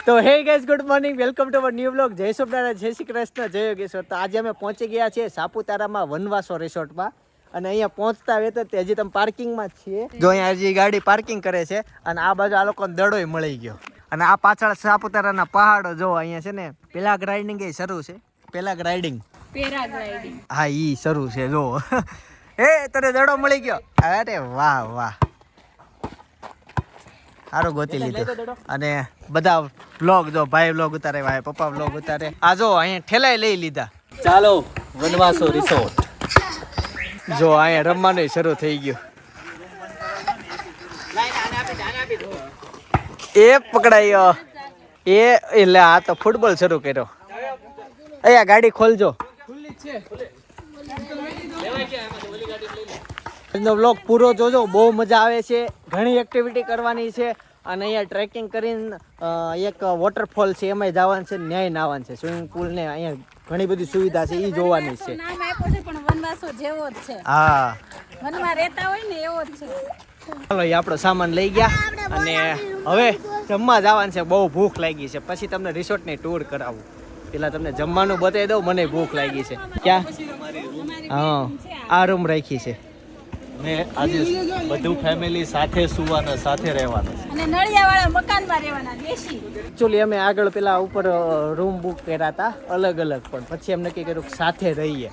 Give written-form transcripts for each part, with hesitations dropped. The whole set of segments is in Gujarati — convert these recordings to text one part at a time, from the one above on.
તો hey guys good morning welcome to our new vlog. જય સોમનાથ, જય શ્રી કૃષ્ણ, જય યોગેશ્વર. તો આજે અમે પહોંચી ગયા છીએ સાપુતારામાં વનવાસો રિસોર્ટમાં અને અહીંયા પહોંચતા વેત હજી તમે પાર્કિંગમાં જ છીએ. જો અહીંયા હજી ગાડી પાર્કિંગ કરે છે અને આ બાજુ આ લોકોને દડોય મળી ગયો. અને આ પાછળ સાપુતારાના પહાડો જો અહીંયા છે ને પેરાગ્લાઇડિંગ એ શરૂ છે. પેરાગ્લાઇડિંગ હા ઈ શરૂ છે જો. એ તને દડો મળી ગયો. અરે વાહ વાહ, સારું ગોતી લીધું. અને બધા વ્લોગ જો ભાઈ વ્લોગ ઉતારે, ભાઈ પપ્પા વ્લોગ ઉતારે. આ જો અહીંયા ઠેલાય લઈ લીધા. ચાલો વનવાસો રિસોર્ટ. જો અહીંયા રમવાનું શરૂ થઈ ગયું. એ પકડાયો એ એટલે આ તો ફૂટબોલ શરૂ કર્યો. અહીંયા ગાડી ખોલજો. વ્લોગ પૂરો જોજો, બહુ મજા આવે છે. ઘણી એક્ટિવિટી કરવાની છે અને અહીંયા ટ્રેકિંગ કરીને એક વોટરફોલ છે એમાં જવાનું છે, ન્યાય નાવાનું છે, સ્વિમિંગ પુલ ને અહીંયા ઘણી બધી સુવિધા છે એ જોવાની છે. નામ આપ્યો છે પણ વનવાસો જેવો જ છે. હા, વનમાં રહેતા હોય ને એવો જ છે. ચાલો એ આપણો સામાન લઈ ગયા અને હવે જમવા જવાનું છે. બહુ ભૂખ લાગી છે. પછી તમને રિસોર્ટની ટૂર કરાવું. પેલા તમને જમવાનું બતાવી દઉં, મને ભૂખ લાગી છે. ક્યાં? હા, આ રૂમ રાખી છે. ને આજે બધું ફેમિલી સાથે સુવાના, સાથે રહેવાના અને નળિયાવાળા મકાનમાં રહેવાના દેશી. એકચ્યુઅલી અમે આગળ પેલા ઉપર રૂમ બુક કર્યા હતા અલગ અલગ, પણ પછી એમ નક્કી કર્યું સાથે રહીએ.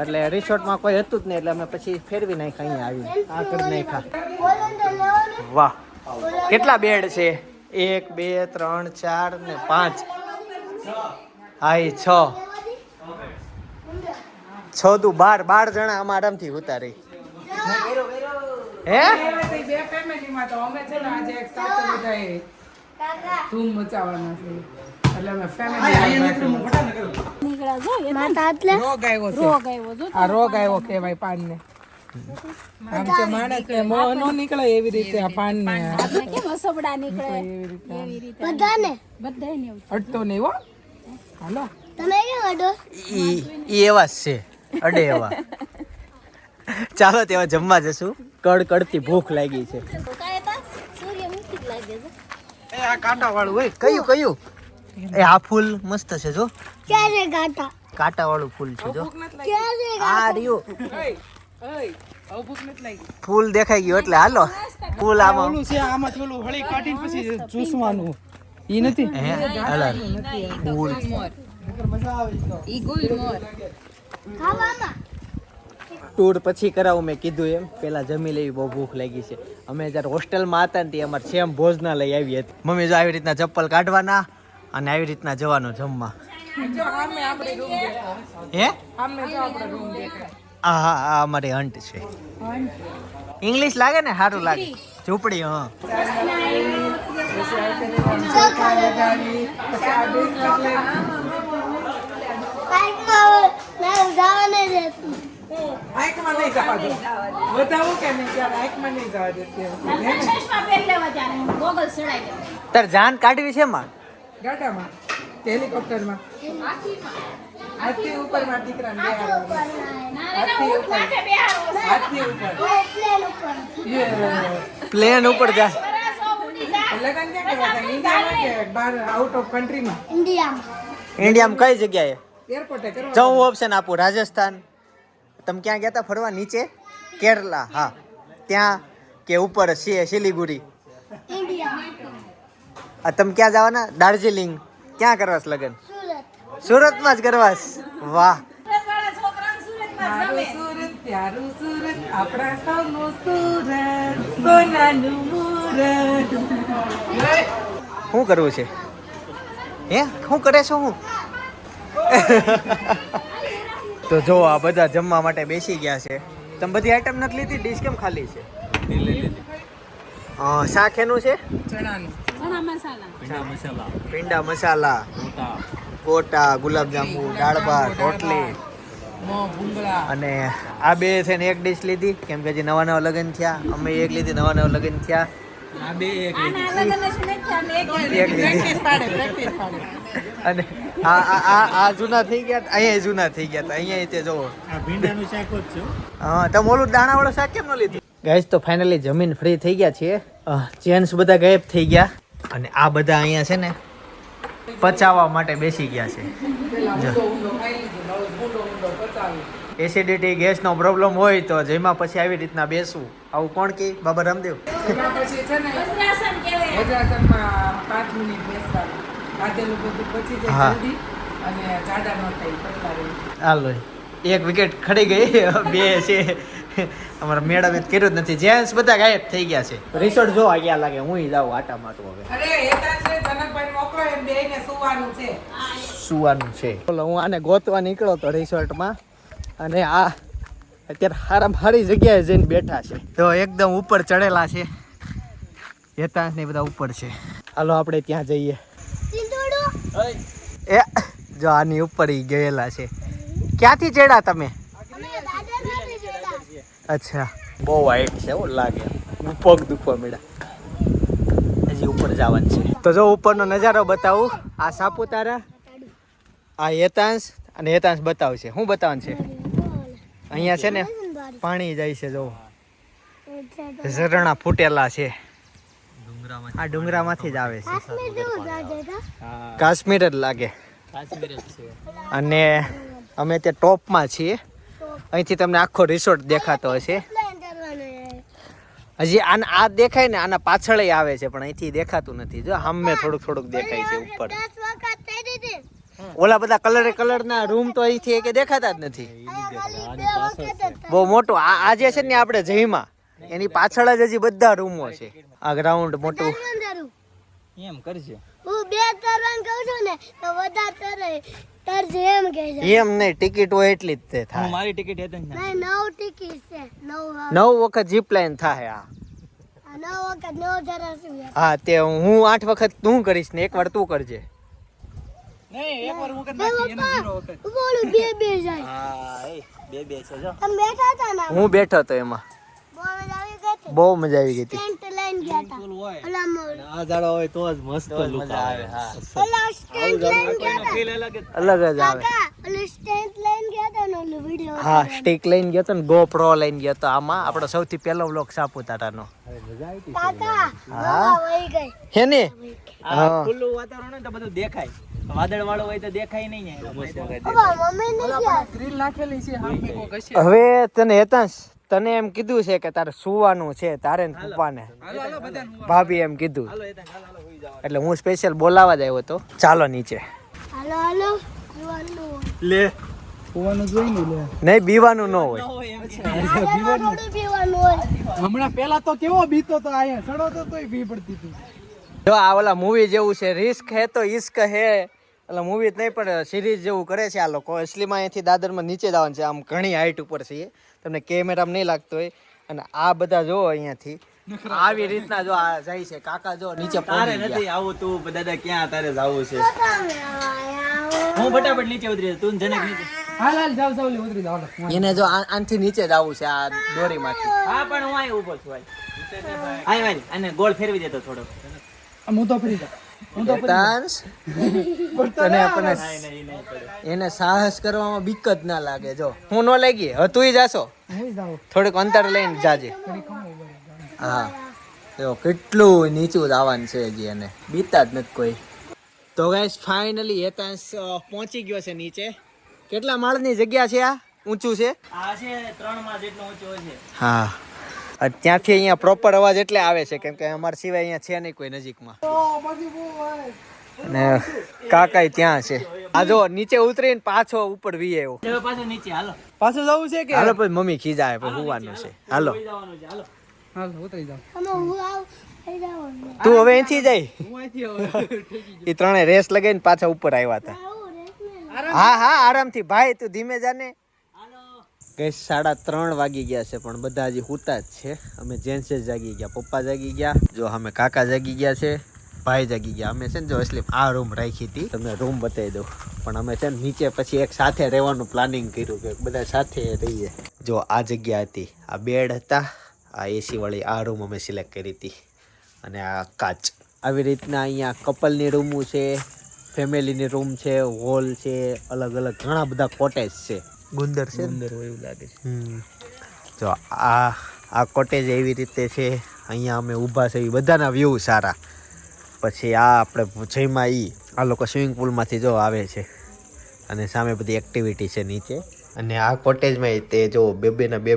એટલે રિસોર્ટમાં કોઈ હતું જ નહીં એટલે અમે પછી ફેરવી નાખ્યા, અહીંયા આવીને આ કરી નાખ્યા. વાહ, કેટલા બેડ છે? 1 2 3 4 ને 5. હા એ 6 તું 12 જણા આમાં આરામથી ઉતારી. હે બે ફેમિલીમાં તો અમે છે ને આજે એક સાથે બધાએ ધૂમ મચાવવાના છે. એટલે અમે ફેમિલી નીકળ્યા જો એ રોગ આવ્યો છે. રોગ આવ્યો જો. આ રોગ આવ્યો કહેવાય પાનને. આમ છે માણસ ને મોં નો નીકળે એવી રીતે આ પાનને આપણે કેમ અસબડા નીકળે એવી રીતે બધાને એવું અડતો નહીં હો. હાલો તમે કેમ અડો? ઈ એવા જ છે, અડે એવા. ચાલો તેવા જમવા જશું. કડકડતી ભૂખ લાગી છે. સૂર્યમુખી જ લાગે છે. એ આ કાંટા વાળું હોય કયું? એ આ ફૂલ મસ્ત છે જો. ક્યારે ગાટા? કાંટા વાળું ફૂલ છે જો. ક્યારે આ રહ્યું ભૂખ નથી લાગી. ફૂલ દેખાઈ ગયું એટલે હાલો. ફૂલ આમાં ઓલું છે, આમાં ઓલું હળી કાઢીને પછી ચૂસવાનું. ઈ નથી હે હાલો ફૂલ. મજા આવે તો ઈ ગુલમોર ખાવામાં. ટૂર પછી કરાવું મેં કીધું એમ. પેલા જમી લેવી, બહુ ભૂખ લાગી છે. અમે જ્યારે હોસ્ટેલમાં હતા ને તે અમારે સેમ ભોજનાલય આવી હતી. મમ્મી જો આવી રીતના ચપ્પલ કાઢવાના અને આવી રીતના જવાનું જમવા. જો આમે આપણે રૂમ દેખાય. હે આમે જો આપણે રૂમ દેખાય. હા હા, આ અમારી હંટ છે. ઇંગ્લિશ લાગે ને સારું લાગે. ઝૂંપડી. હા આંખમાં નહીં જવા દે. બતાવું કે નહીં ત્યારે આંખમાં નહીં જવા દેતી. ચશ્મા પહેરી લેવા ત્યારે ગોગલ ચડાઈ દેવા. તાર જાન કાઢવી છે માં? ગાડામાં હેલિકોપ્ટરમાં હાથી ઉપરમાં દીકરાને બેહાડવાનો. હાથી ઉપર પ્લેન ઉપર જા. લગન ક્યાં કરવા હતા? ઇન્ડિયામાં કે બહાર આઉટ ઓફ કન્ટ્રીમાં? ઇન્ડિયામાં કઈ જગ્યાએ? એરપોર્ટે કરવા. જો હું ઓપ્શન આપું, રાજસ્થાન. તમે ક્યાં ગયા હતા ફરવા? નીચે કેરલા, હા ત્યાં કે ઉપર સિલીગુડી? તમે ક્યાં જવાના? દાર્જિલિંગ. ક્યાં કરવાસ લગન? સુરતમાં જ કરવાસ. વાહ, મારું સુરત પ્યારું સુરત આપણા સૌનું સુરત સોનાનું મુરત. શું કરવું છે? હે શું કરે છો? હું તો જો આ બધા જમવા માટે બેસી ગયા છે. તમે બધી આઈટમ નથી લીધી? ડીશ કેમ ખાલી છે? શાક એનું છે? ચણાનું. ચણા મસાલા. પીંડા મસાલા, ગોટા, ગુલાબજાંબુ, દાળ ભાત, રોટલી. મોં ભૂંગળા. અને આ બે છે ને એક ડિશ લીધી કેમ કે હજી નવા લગ્ન થયા. અમે એક લીધી, નવા લગ્ન થયા. આ બે એક આના લગન જ નથી થયા, એક લીધી. પ્રેક્ટિસ પાડે. અને આ જૂના થઈ ગયા, અહીંયા જૂના થઈ ગયા. અહીંયા તે જોવો આ ભીંડાનું શાક જ છે. હા, તમે ઓલું દાણાવાળું શાક કેમ ન લીધું? ગાઈસ તો ફાઇનલી જમીન ફ્રી થઈ ગયા છીએ. જેન્ટ્સ બધા ગાયબ થઈ ગયા અને આ બધા અહીંયા છે ને પચાવવા માટે બેસી ગયા છે. પેલા ઊંડો ખાઈ લીધું, હવે ઊંડો પચાવી. એસિડિટી ગેસનો પ્રોબ્લેમ હોય તો જેમાં પછી આવી રીતના બેસવું, આવું કોણ કે બાબા રામદેવ? એમાં પછી છે ને વજ્રાસન કહેવાય. વજ્રાસનમાં 5 મિનિટ બેસવાનું. ખાધેલું બધું પછી જાય હા. જલ્દી અને જાડા ન થાય, પતલા રહે. હાલો એક વિકેટ ખડી ગઈ. બે છે અમારા મેડમે કર્યું જ નથી. જેન્ટ્સ બધા ગાયબ થઈ ગયા છે. રિસોર્ટ જોવા ગયા લાગે. હું જાઉં આટા માટું હવે. અરે એતા છે જનકભાઈ મોકલો એમ બેયને સુવાનું છે. સુવાનું છે. બોલો હું આને ગોતવા નીકળ્યો તો રિસોર્ટમાં અને આ અત્યારે સારામાં સારી જગ્યાએ જઈને બેઠા છે. તો એકદમ ઉપર ચડેલા છે. હેતાંશ ને બધા ઉપર છે. હાલો આપણે ત્યાં જઈએ. એ જો આની ઉપર ઈ ગયેલા છે. ક્યાંથી ચડ્યા તમે? અચ્છા બહુ હાઈટ છે એવું લાગે. પગ દુખવા મળ્યા. હજી ઉપર જવાનું છે. તો જો ઉપરનો નજારો બતાવું. આ સાપુતારા, આ હેતાંશ અને હેતાંશ બતાવશે. શું બતાવવાનું છે? અહીંયા છે ને પાણી જાય છે. જો ઝરણા ફૂટેલા છે. આ ડુંગરામાંથી જ આવે છે. કાશ્મીર જ લાગે. અને અમે ત્યાં ટોપમાં છીએ. અહીંથી તમને આખો રિસોર્ટ દેખાતો હશે. હજી આ દેખાય ને આના પાછળ આવે છે પણ અહીંથી દેખાતું નથી. જો સામે થોડુંક દેખાય છે ઉપર. ઓલા બધા કલરના રૂમ તો અહીંથી કે દેખાતા જ નથી. બહુ મોટું આ જે છે ને આપણે જઈમાં એની પાછળ જ હજી બધા રૂમો છે. આ ગ્રાઉન્ડ મોટું એમ કરશે. હું બે તરવાન કહું છું ને તો વધારે તરજે એમ કહે છે. એમ નહીં, ટિકિટ હોય એટલી જ તે હું થાય. મારી ટિકિટ હતી ને. નહીં 9 ટિકિટ છે 9 9 વખત જીપ લાઈન થાય. 9 વખત 9 જરા શું હા તે હું 8 વખત તું કરીશ ને 1 વાર તું કરજે. નહીં એકવાર હું કરી નાખી એને 0 વખત. બોલું બે જાય હા એ બે છે જો. તમે બેઠા હતા ને હું બેઠો તો એમાં બહુ મજા આવી ગઈ બહુ મજા આવી ગઈ હતી. ટેન્ટ લઈને ગયા હતા ઓલું હોય. ઓલા મોડ આ જાડો હોય તો જ મસ્ત લુક મજા આવે. આવે. હા ઓલા સ્ટેન્ટ લઈને ગયા હતા ફીલ અલગ જ. અલગ જ આવે. કાકા ઓલું સ્ટેન્ટ લઈને ગયા હતા ને ઓલું વિડિયો હા સ્ટિક લઈને ગયો તો ને GoPro લઈને ગયો તો. આમાં આપણો સૌથી પહેલો વ્લોગ સાપુતારાનો. કાકા ગોવા વહી ગઈ હે ને? આ હા. ખુલ્લું વાતાવરણ હોય તો બધું દેખાય. વાદળ વાળો હોય તો દેખાય નહીં ને. બાબા મમ્મી ને ગયા ગ્રીલ નાખેલી છે હાંભી કોક હશે. હવે તને હેતાંશ તને એમ કીધું છે કે તારે સુવાનું છે તારે ને પપ્પાને. હાલો બધાનું ભાભી એમ કીધું હાલો એતા હાલો હોઈ જાવ. એટલે હું સ્પેશિયલ બોલાવા જ આવ્યો હતો. ચાલો નીચે. હાલો હાલો જીવનનું લે હોવાનું જોઈ ને લે. નહીં બીવાનું ન હોય. હોય એમ છે. થોડું પીવાનું હોય હમણાં પેલા તો કેવો બીતો તો આયા સડો તો તોય ભી પડતી હતી. જો આ ઓલા મૂવી જેવું છે. રિસ્ક હે તો ઇશ્ક હે. એટલે મૂવી જ નહીં પણ સિરીઝ જેવું કરે છે આ લોકો. અસલીમાં અહીંથી દાદરમાં નીચે જ આવવાનું છે. આમ ઘણી હાઈટ ઉપર છે. તમને કેમેરામાં નહીં લાગતો હોય. અને આ બધા જો અહીંયાથી આવી રીતના જો આ જાય છે. કાકા જો નીચે તારે પહોંચી નથી ગયા. આવું તું દાદા ક્યાં તારે જાવું છે. તમે આયા હું ફટાફટ નીચે ઉતરી જાઉં. તું જનક નીચે. હાલ હાલ જાવ જાવ લે ઉતરી જાવ હાલો. એને જો આનથી નીચે જ આવવું છે આ દોરીમાંથી. હા પણ હું અહીં ઊભો છું ભાઈ. આય ભાઈ અને ગોળ ફેરવી દેતો થોડો. હું તો ફરી જાઉં. હેતાંશ, તને આપણને નહીં પડે. એને સાહસ કરવામાં બીક જ ના લાગે. જો હું ન લાગી હવે તું જાશો હું જાવ થોડુંક અંતર લઈને જાજે. હા જો કેટલું નીચું જવાનું છે હજી એને બીતા જ નથી કોઈ. તો ગાઈસ ફાઇનલી હેતાંશ પહોંચી ગયો છે નીચે. કેટલા માળની જગ્યા છે આ? ઊંચું છે? આ છે 3 માં જેટલો ઊંચો છે. હા ત્યાંથી અહીંયા પ્રોપર અવાજ એટલે આવે છે કેમ કે અમારા સિવાય અહીંયા છે નહીં કોઈ નજીકમાં. અને કાકા ત્યાં છે. આ જો નીચે ઉતરીને પાછો ઉપર વી આવ્યો. હવે પાછો નીચે હાલો. પાછું જવું છે કે હાલો પછી મમ્મી ખીજાય પછી હોવાનું છે. હાલો સુઈ જવાનું છે હાલો. હાલ ઉતરી જાવ. અમે હું આવ થઈ જાવ તું હવે અહીંથી જાય. હું અહીંથી હવે એ ત્રણે રેસ લગાવીને પાછા ઉપર આવ્યા હતા. હા હા આરામથી ભાઈ તું ધીમે જાને. ગઈ 3:30 વાગી ગયા છે પણ બધા હજી હુતા જ છે. અમે જેન્ટ્સ જાગી ગયા, પપ્પા જાગી ગયા, જો અમે કાકા જાગી ગયા છે, ભાઈ જાગી ગયા. અમે છે ને જો એટલે આ રૂમ રાખી હતી, તમને રૂમ બતાવી દઉં. પણ અમે છે ને નીચે પછી એક સાથે રહેવાનું પ્લાનિંગ કર્યું કે બધા સાથે રહીએ. જો આ જગ્યા હતી, આ બેડ હતા, આ એસી વાળી આ રૂમ અમે સિલેક્ટ કરી હતી અને આ કાચ. આવી રીતના અહીંયા કપલની રૂમો છે, ફેમિલીની રૂમ છે, હોલ છે, અલગ અલગ ઘણા બધા કોટેજ છે. ગુંદર છે, અંદર હોય એવું લાગે છે. જો આ કોટેજ એવી રીતે છે. અહીંયા અમે ઊભા છે, બધાના વ્યૂ સારા. પછી આ આપણે જઈમાં આ લોકો સ્વિમિંગ પુલમાંથી જો આવે છે અને સામે બધી એક્ટિવિટી છે નીચે. અને આ કોટેજમાં તે જો બે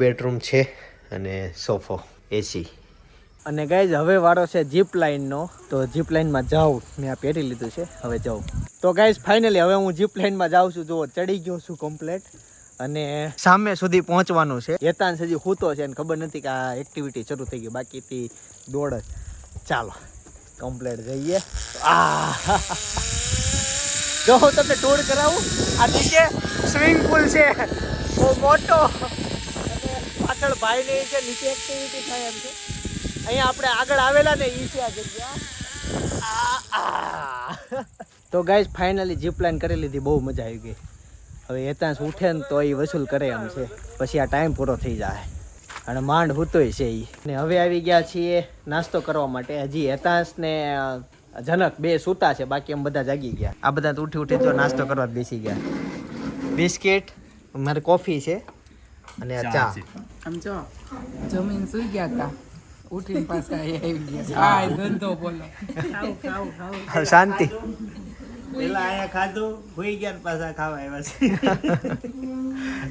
બેડરૂમ છે અને સોફો, એસી. અને ગાઈઝ હવે વારો છે જીપ લાઇનનો. તો જીપ લાઇનમાં જાઉં, મેં આ પહેરી લીધું છે, હવે જાઉં. તો ગાઈઝ ફાઇનલી હવે હું જીપ લાઇનમાં જાઉં છું. જો ચડી ગયો છું કમ્પ્લેટ અને સામે સુધી પહોંચવાનું છે. હેતાંશ હજી સૂતો છે અને ખબર નથી કે આ એક્ટિવિટી શરૂ થઈ ગઈ, બાકીથી દોડ જ. ચાલો કમ્પ્લેટ જઈએ. જો હું તમને ટૂર કરાવું. આ નીચે સ્વિમિંગ પુલ છે બહુ મોટો અને પાછળ ભાઈ ને છે, નીચે એક્ટિવિટી થાય એમ છે. અહીંયા આપણે આગળ આવેલા ને ઈ છે આ જગ્યા. તો ગાઈઝ ફાઇનલી જીપ લાઇન કરી લીધી, બહુ મજા આવી ગઈ. હવે હેતાંશ ઉઠે ને તો એ વસૂલ કરે એમ છે, પછી આ ટાઈમ પૂરો થઈ જાય અને માંડ હૂતોય છે એ. ને હવે આવી ગયા છીએ નાસ્તો કરવા માટે. હજી હેતાંશ ને જનક બે સૂતા છે, બાકી એમ બધા જાગી ગયા. આ બધા તો ઉઠી તો નાસ્તો કરવા બેસી ગયા. બિસ્કિટ, મારે કોફી છે અને આ ચા. આમ જો જમીન સુઈ ગયા હતા, ઉઠીને પાછા આવી ગયા. આ ધંધો બોલો. શાંતિ. પેલા અહીંયા ખાધું, ભૂઈ ગયા પાછા ખાવા આવ્યા છે.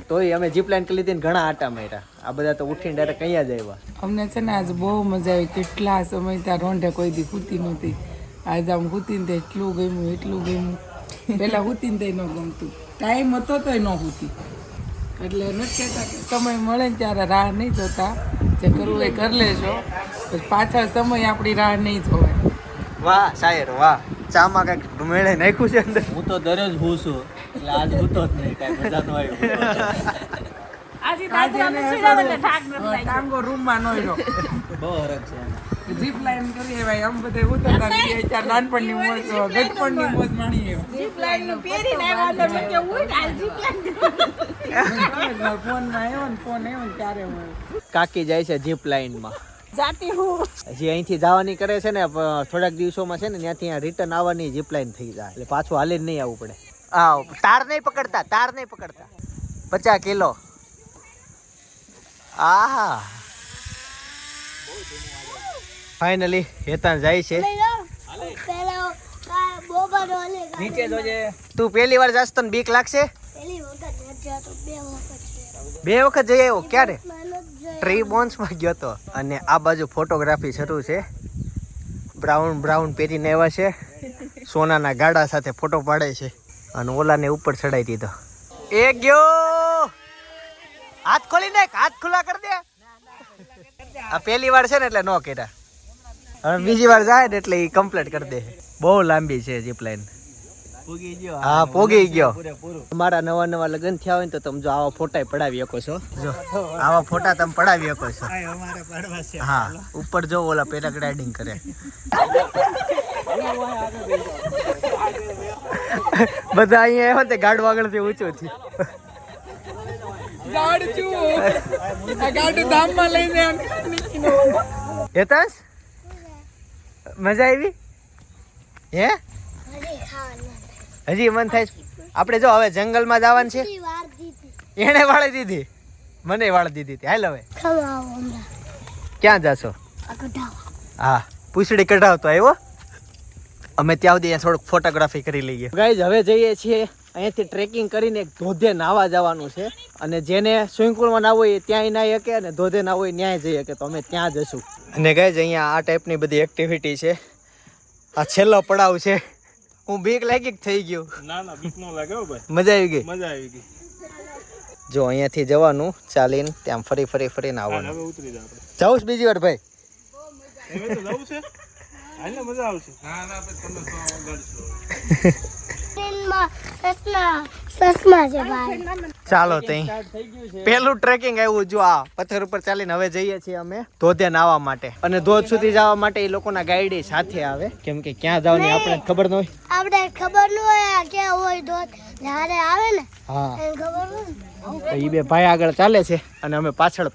તોય અમે જીપ લાઈન કરી લીધી ને ઘણા આટા માર્યા. આ બધા તો ઉઠીને ડાયરેક્ટ કયા જ આવ્યા. અમને છે ને આજ બહુ મજા આવી. કેટલા સમય ત્યાં રોંઢે કોઈ દી ખૂતી નહોતી. આજ આમ ખૂતીને તે એટલું ગમ્યું. પેલા ખૂતીને તે ન ગમતું, ટાઈમ હતો તોય ન ખૂતી. એટલે નથી કહેતા કે સમય મળે ને ત્યારે રાહ નહીં જોતા, જે કરવું એ કરી લેજો, પછી પાછળ સમય આપણી રાહ નહીં જોવાય. વાહ શાયર વાહ. ચામાં કઈક મેળે નાખ્યું છે અંદર. હું તો દરરોજ હું છું, એટલે આજ હૂતો જ નહીં, કાંઈ મજા ન આવી. ટાંગો રૂમમાં નો રહ્યો. બહુ હરખ છે એમાં. જીપ લાઈન કરી ભાઈ, આમ બધે ઉતરતા ગયા ત્યાં નાનપણની મોજ, ગટપણની મોજ માણી જીપ લાઈન પહેરીને આવ્યા તો કે ઉઠ આ જીપ લાઈન ફોન આવ્યો ને ત્યારે કાકી જાય છે જીપ લાઈનમાં. જાતી હું હજી અહીંથી જવાની કરે છે ને, થોડાક દિવસોમાં છે ને ત્યાંથી રિટર્ન આવવાની જીપ લાઈન થઈ જાય, એટલે પાછું હાલીને નહીં આવવું પડે. તાર નહીં પકડતા 50 કિલો. આહા ફાઇનલી હેતાન જાય છે. નીચે જોજે. તું પહેલી વાર જાસ તો બીક લાગશે? 2 વખત જઈ આવ્યો. ક્યારે? ટ્રી બોન્સમાં ગયો તો. અને આ બાજુ ફોટોગ્રાફી શરૂ છે. બ્રાઉન પહેરીને આવ્યા છે, સોનાના ગાડા સાથે ફોટો પાડે છે અને ઓલાને ઉપર ચડાવી દીધો. એ ગયો. હાથ ખોલી નાખ, હાથ ખુલ્લા કરી દે. આ પહેલી વાર છે ને એટલે નો કર્યા. હવે બીજી વાર જાય ને એટલે એ કમ્પ્લીટ કરી દે. બહુ લાંબી છે જીપ લાઈન. હા પોગી ગયો. તમારા નવા લગ્ન થયા હોય ને તો તમે જો આવા ફોટા પડાવી શકો છો. જો આવા ફોટા તમે પડાવી શકો છો. હા ઉપર જો ઓલા પેરાગ્લાઇડિંગ કરે. બધા અહીંયા આવ્યા તે ગાડું આગળથી ઊંચું થયું. હેતાંશ મજા આવી? હે હજી મન થાય છે. આપણે જો હવે જંગલમાં જવાનું છે. એને વાળી દીધી, મને વાળી દીધી. હાલ હવે ક્યાં જાશો? હા પૂછડી કઢાવતો આવ્યો. અમે ત્યાં સુધી થોડુંક ફોટોગ્રાફી કરી લઈએ. ગાઈઝ હવે જઈએ છીએ અહીંયાથી ટ્રેકિંગ કરીને એક ધોધે નાવા જવાનું છે. અને જેને સ્વિમિંગ પુલમાં ના હોય ત્યાંય નાહી શકે અને ધોધે ના હોય ન્યાય જઈ શકે, તો અમે ત્યાં જશું. અને ગાઈઝ અહીંયા આ ટાઈપની બધી એક્ટિવિટી છે. આ છેલ્લો પડાવ છે. હું બીક લાગી થઈ ગયું. ના બીક ન લાગે ભાઈ. મજા આવી ગઈ. મજા આવી ગઈ. જો અહીંયાથી જવાનું ચાલીને ત્યાં ફરીને આવવાનું. હવે ઉતરી જા આપણે. જાઉં બીજી વાર ભાઈ? હવે તો જવું છે. આને મજા આવશે. ના પછી તમે વગાડશો. ચાલો તઈ પેલું ટ્રેકિંગ આવ્યું. જો આ પથ્થર ઉપર ચાલીને હવે જઈએ છીએ અમે ધોધે નાવા માટે. અને ધોધ સુધી જવા માટે એ લોકોના ગાઈડ સાથે આવે, કેમ કે ક્યાં જવાની આપણે ખબર ન હોય. આપણે ખબર ન હોય ક્યાં હોય ધોધ, જ્યારે આવે ને હા એને ખબર હોય. તો એ બે ભાઈ આગળ ચાલે છે અને અમે પાછળ.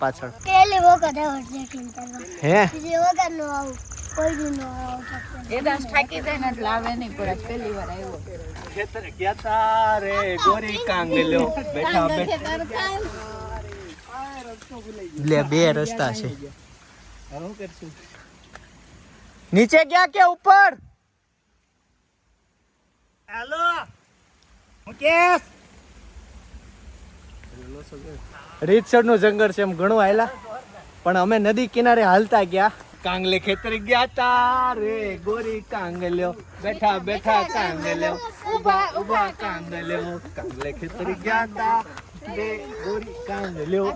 પહેલી વખત આવ્યો ટ્રેકિંગ કરવા. હે બીજી વખત નો આવું, કોઈ દી નો આવું. એ દાસ થાકી જાય ને એટલે આવે નહીં, પણ પહેલી વાર આવ્યો. ખેતર ક્યાં રે ગોરી કાંગલ્યો બેઠા લે બે રસ્તા છે. નીચે ગયા કે ઉપર? કેસ રીતસરનું જંગલ છે એમ ઘણું હાયલા પણ અમે નદી કિનારે હાલતા ગયા કાંગલે ખેતર ગયા તા રે ગોરી કાંગલ્યો બેઠા બેઠા કાંગલ્યો ઉભા ઉભા કાંગલ્યો કાંગલે ખેતર ગયા તા રે ગોરી કાંગલ્યો